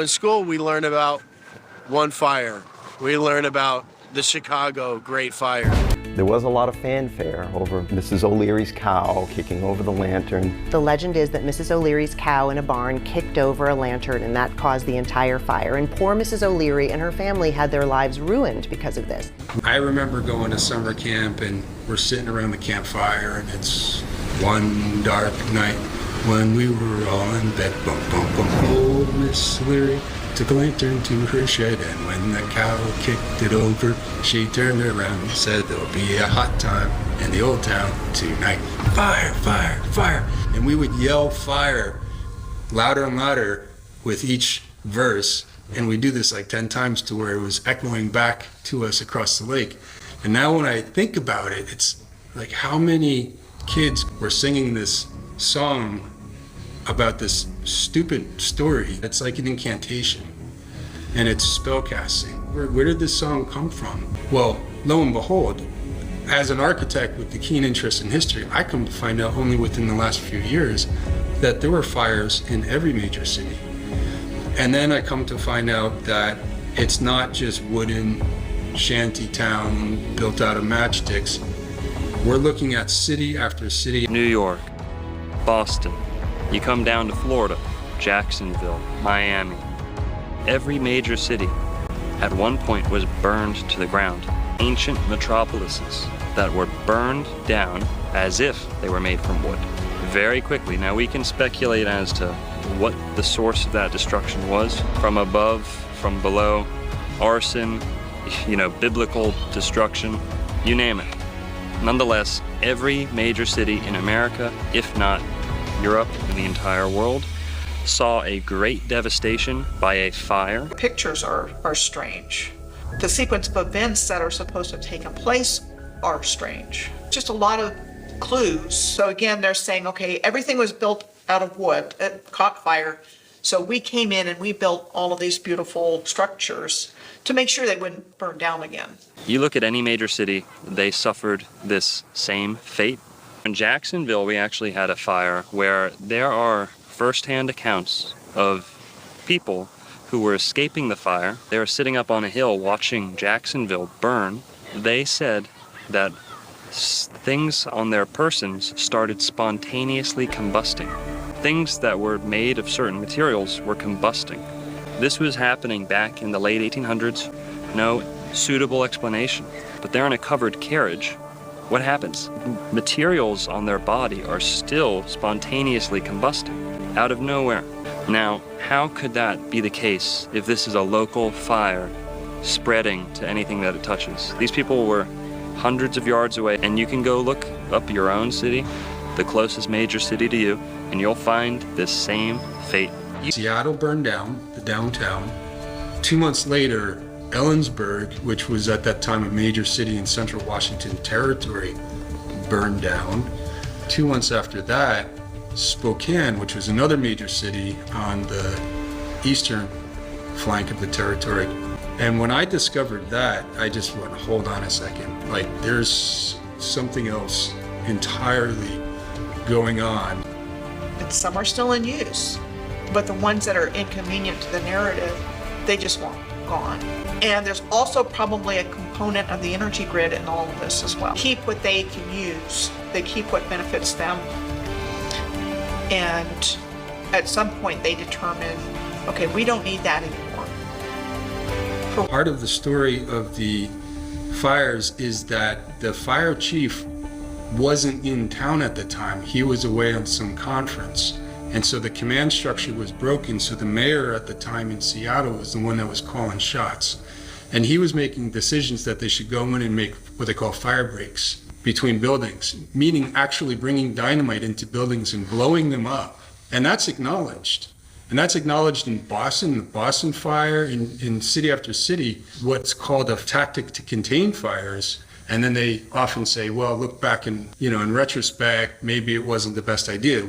In school, we learn about one fire. We learn about the Chicago Great Fire. There was a lot of fanfare over Mrs. O'Leary's cow kicking over the lantern. The legend is that Mrs. O'Leary's cow in a barn kicked over a lantern, and that caused the entire fire. And poor Mrs. O'Leary and her family had their lives ruined because of this. I remember going to summer camp, and we're sitting around the campfire, and it's one dark night when we were all in bed. Bum, bum, bum. Old Miss O'Leary took a lantern to her shed, and when the cow kicked it over, she turned around and said, "There'll be a hot time in the old town tonight. Fire, fire, fire." And we would yell fire louder and louder with each verse, and we do this like 10 times to where it was echoing back to us across the lake. And now when I think about it, it's like how many kids were singing this song about this stupid story. It's like an incantation, and it's spellcasting. Where did this song come from? Well, lo and behold, as an architect with the keen interest in history, I come to find out only within the last few years that there were fires in every major city. And then I come to find out that it's not just wooden shanty town built out of matchsticks. We're looking at city after city. New York, Boston, you come down to Florida, Jacksonville, Miami. Every major city at one point was burned to the ground. Ancient metropolises that were burned down as if they were made from wood. Very quickly. Now we can speculate as to what the source of that destruction was. From above, from below, arson, biblical destruction, you name it. Nonetheless, every major city in America, if not Europe and the entire world, saw a great devastation by a fire. Pictures are strange. The sequence of events that are supposed to have taken place are strange. Just a lot of clues. So again, they're saying, okay, everything was built out of wood, it caught fire. So we came in and we built all of these beautiful structures to make sure they wouldn't burn down again. You look at any major city, they suffered this same fate. In Jacksonville, we actually had a fire where there are first-hand accounts of people who were escaping the fire. They were sitting up on a hill watching Jacksonville burn. They said that things on their persons started spontaneously combusting. Things that were made of certain materials were combusting. This was happening back in the late 1800s. No suitable explanation. But they're in a covered carriage. What happens? Materials on their body are still spontaneously combusting out of nowhere. Now, how could that be the case if this is a local fire spreading to anything that it touches? These people were hundreds of yards away, and you can go look up your own city, the closest major city to you, and you'll find this same fate. Seattle burned down, the downtown. 2 months later, Ellensburg, which was at that time a major city in central Washington territory, burned down. 2 months after that, Spokane, which was another major city on the eastern flank of the territory. And when I discovered that, I just went, hold on a second. Like, there's something else entirely going on. And some are still in use, but the ones that are inconvenient to the narrative, they just want gone. And there's also probably a component of the energy grid in all of this as well. Keep what they can use. They keep what benefits them. And at some point they determine, okay, we don't need that anymore. Part of the story of the fires is that the fire chief wasn't in town at the time. He was away on some conference. And so the command structure was broken. So the mayor at the time in Seattle was the one that was calling shots. And he was making decisions that they should go in and make what they call fire breaks between buildings, meaning actually bringing dynamite into buildings and blowing them up. And that's acknowledged. And that's acknowledged in Boston, the Boston fire, in city after city, what's called a tactic to contain fires. And then they often say, well, look back in retrospect, maybe it wasn't the best idea.